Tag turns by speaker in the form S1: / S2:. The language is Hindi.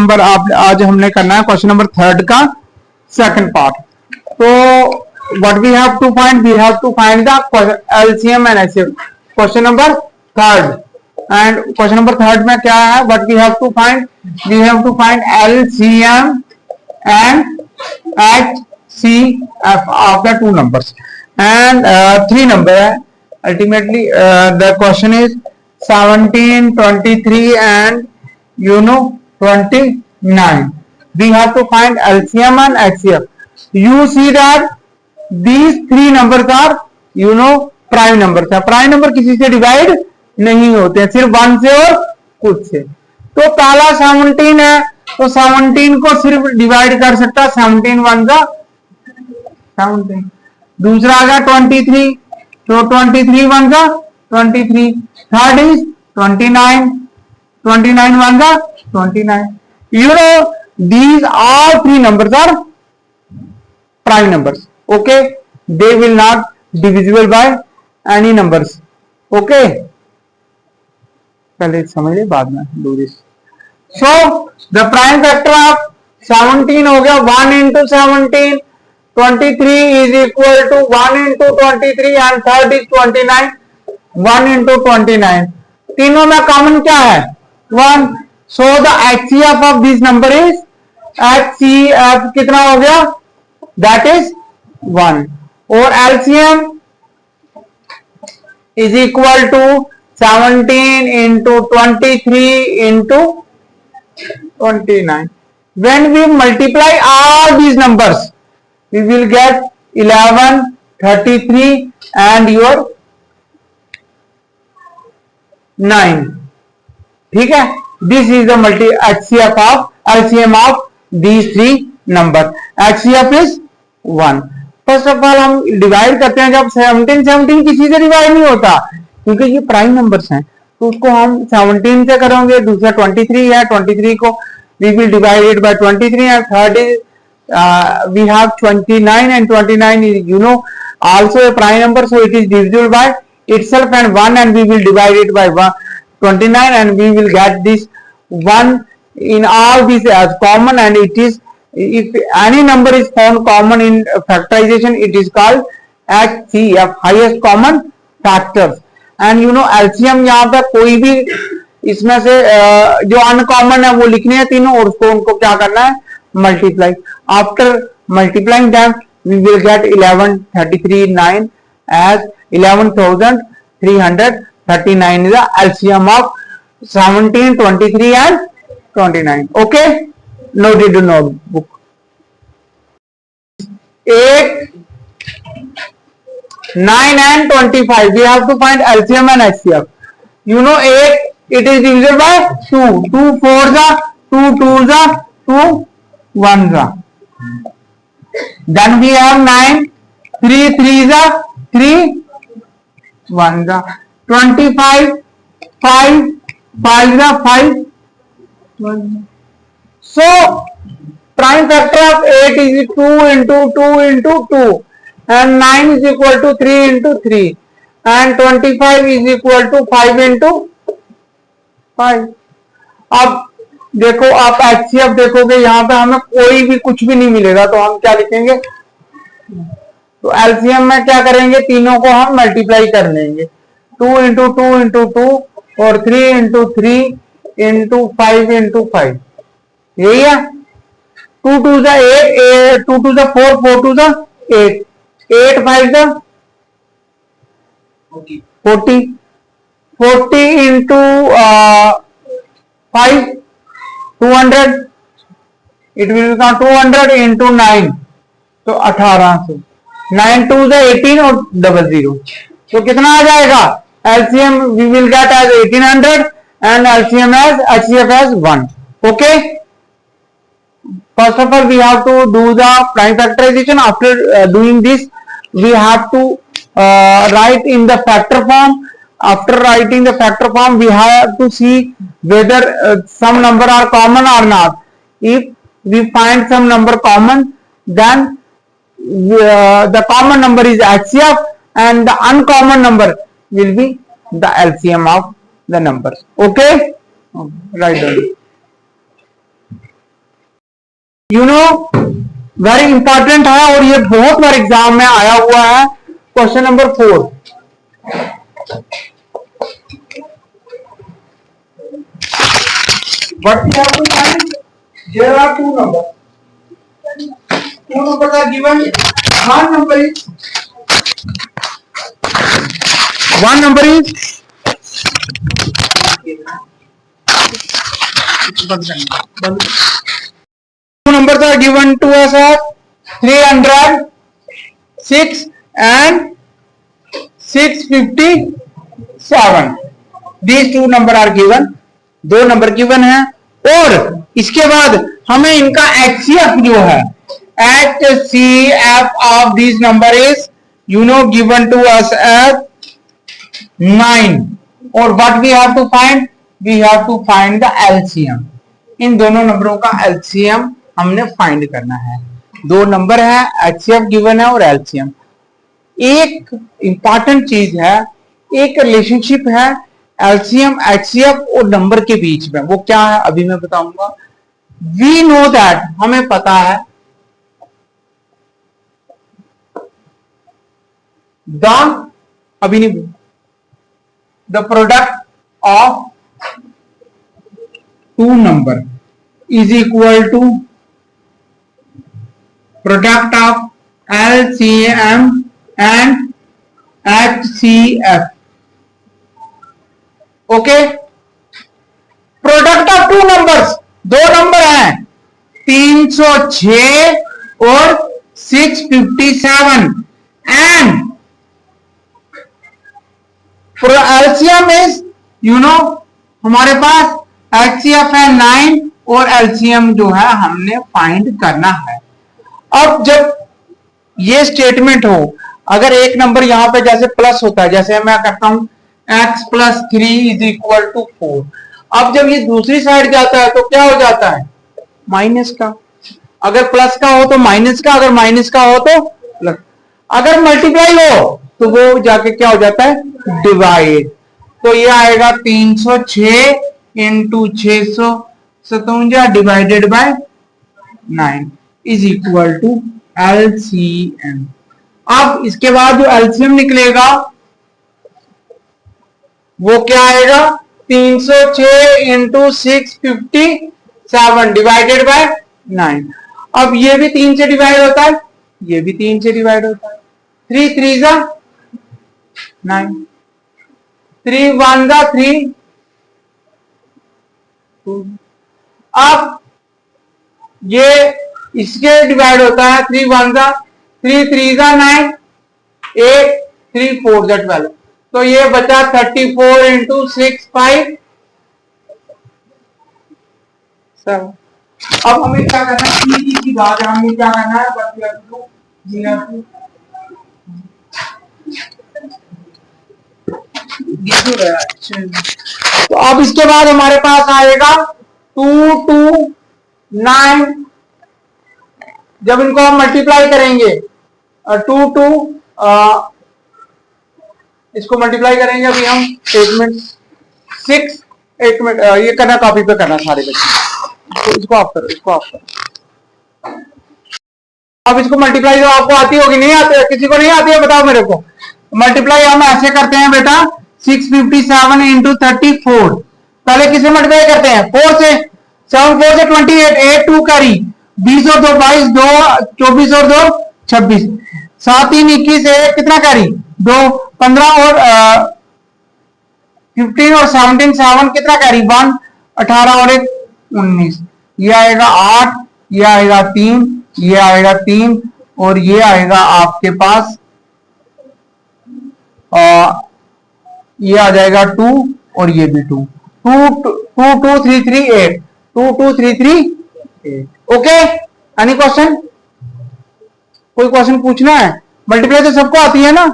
S1: नंबर आज हमने करना है क्वेश्चन नंबर 3 का सेकंड पार्ट। तो what we have to find the LCM and HCF. Question number 3 and question number 3 में क्या है, what we have to find LCM and HCF of the two numbers and 3 number है। Ultimately the question is 17, 23 and 29. We have to find LCM and HCF. You see that these three numbers are prime numbers है। प्राइम नंबर किसी से डिवाइड नहीं होते हैं, सिर्फ 1 से और कुछ से। तो पहला 17 है, तो 17 को सिर्फ डिवाइड कर सकता है 17 1 का 17। दूसरा आ गया 23, तो 23 1 का 23। थर्ड इज 29, 29 1 का 29। These all three numbers are prime numbers. Okay, they will not divisible by any numbers. Okay, पहले समझ ले बाद में do this. So the prime factor of 17 हो गया 1 into 17, 23 is equal to 1 into 23 and third is 29, 1 into 29। तीनों में कॉमन क्या है 1। So the HCF of this number is HCF कितना हो गया, दैट इज 1। और LCM is equal to 17 into 23 into 29। when we multiply all these numbers we will get 11, 33 and your 9। ठीक है, this is the HCF of LCM of these three number। HCF is 1। First of all हम डिवाइड करते हैं, जब 17 किसी से डिवाइड नहीं होता क्योंकि ये प्राइम नंबर्स हैं, तो उसको हम 17 से करेंगे। दूसरा 23 है, 23 को we will divide it by 23 and third is we have 29 and 29 is also a prime number, so it is divisible by itself and 1 and we will divide it by 29 and we will get this 1 in all these as common, and it is, if any number is found common in factorization it is called HCF, highest common factors। and LCM यहाँ पे कोई भी इसमें से जो अनकॉमन है वो लिखने हैं तीनों, और उसको उनको क्या करना है multiply. After multiplying that we will get 11, 33, 9 as 11,339 is the LCM of 17, 23 and 29। okay, noted to notebook। 8, 9 and 25 we have to find LCM and HCF। 8 it is divisible by 2, 2 4s are 2 2s are 2 1s are। then we have 9, 3 3s are 3 1s are। 25 5 5s are 5 1s। so prime factor of 8 is 2 into 2 into 2 and 9 is equal to 3 into 3 and 25 is equal to 5 into 5। अब देखो आप HCF देखोगे, यहाँ पे हमें कोई भी कुछ भी नहीं मिलेगा, तो हम क्या लिखेंगे, तो LCM में क्या करेंगे, तीनों को हम मल्टीप्लाई कर लेंगे। 2 into 2 into 2 और 3 into 3 into 5 into 5, यही है। 2 2 जा 8, 2 2 जा 4, 4 2 जा 8, 8 5 जा 40, 40 into 5 200, it will become 200 into 9, तो 1800। 9 2 जा 18 और 00, तो कितना आ जाएगा LCM we will get as 1800 and LCM as HCF as 1। okay, first of all we have to do the prime factorization। after doing this we have to write in the factor form। after writing the factor form we have to see whether some number are common or not। if we find some number common then the common number is HCF and the uncommon number will be the LCM of the numbers। okay, right on। You know very important है और ये बहुत बार एग्जाम में आया हुआ है। Question number 4, what we have to find, there are two numbers are given. One number is two numbers are given to us as 306 and 657. These two number are given, दो नंबर गिवन है और इसके बाद हमें इनका HCF जो है, HCF of these number is given to us as 9 और what we have to find, we have to find the LCM. इन दोनों नंबरों का LCM हमने फाइंड करना है। दो नंबर है, HCF गिवन है और LCM। एक इंपॉर्टेंट चीज है, एक रिलेशनशिप है LCM HCF और नंबर के बीच में, वो क्या है अभी मैं बताऊंगा। वी नो दैट, हमें पता है the product of two number is equal to product of LCM and HCF। Okay, product of two numbers, दो नंबर हैं 306 और 657 एंड LCM इज हमारे पास HCF है 9 और LCM जो है हमने फाइंड करना है। अब जब ये स्टेटमेंट हो, अगर एक नंबर यहां पे जैसे प्लस होता है, जैसे मैं करता हूं x + 3 = 4, अब जब ये दूसरी साइड जाता है तो क्या हो जाता है, माइनस का। अगर प्लस का हो तो माइनस का, अगर माइनस का हो तो प्लस। अगर मल्टीप्लाई हो तो वो जाके क्या हो जाता है, डिवाइड। तो ये आएगा 306 × 657 डिवाइडेड बाय 9 = LCM। अब इसके बाद जो LCM निकलेगा वो क्या आएगा, 306 × 657 डिवाइडेड बाय 9। अब ये भी 3 से डिवाइड होता है, ये भी 3 से डिवाइड होता है। 3 × 3 = 9, 3 × 1 = 3। अब ये इसके डिवाइड होता है, 3 × 1 = 3, 3 × 9, 8, 3 × 4 = 12। तो ये बचा 34 × 6 = 5 7। अब हमें क्या करना है, की बात है, हमें क्या करना है, तो अब इसके बाद हमारे पास आएगा 2 2 9। जब इनको हम मल्टीप्लाई करेंगे 2 2 इसको मल्टीप्लाई करेंगे अभी हम, 1 मिनट 6 1 मिनट ये करना, कॉपी पे करना सारे बच्चे, तो इसको ऑफ करो, इसको ऑफ करो। अब इसको मल्टीप्लाई जो आपको आती होगी, नहीं आती है, किसी को नहीं आती है बताओ मेरे को। मल्टीप्लाई हम ऐसे करते हैं बेटा, 657 × 34। पहले किससे मल्टीप्लाई करते हैं, 4 से। 7 4 से 28, 8 2 कैरी, 20 और 2 22, 2 24 और 2 26, 7 3 21, 1 कितना कैरी 2, 15 और 15 और 17 7 कितना कैरी 1, 18 और 1 19। ये आएगा 8, ये आएगा 3, ये आएगा 3 और ये आएगा आपके पास ये आ जाएगा 2 और ये भी 2 2 2 2 3 3 8 2 2 3 3 8। ओके, एनी क्वेश्चन, कोई क्वेश्चन पूछना है? मल्टीप्लाई तो सबको आती है ना।